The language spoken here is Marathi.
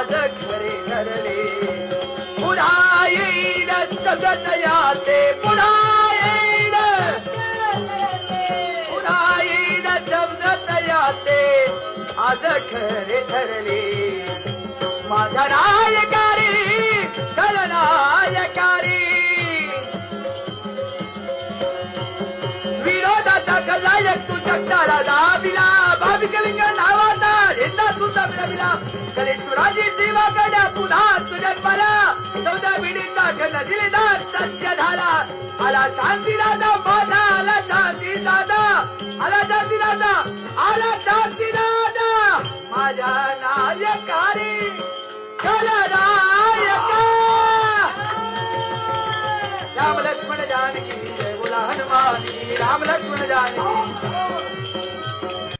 आज खरे ठरले. पुन्हा येईल सतत याचे, पुन्हा येईल, पुन्हा येईल शब्दत याचे, आज खरे ठरले. माझ्या नायकारी खलनायकारी विरोधाचा खलनायक तू जगताला दाबिला. भाविकलिंग नावाचा हिंदा तुझा बिला कलेश्वराची सेवा करण्या पुन्हा तुझ्यात मला. चौदा पिढीचा खल दिलेदार सत्य झाला. आला शांती राजा माझा, आला शांती दादा, आला शांती राजा, आला शांती दादा. माझ्या नायकारी खलनायका. राम लक्ष्मण जानकी जय बोला हनुमानी. राम लक्ष्मण जानकी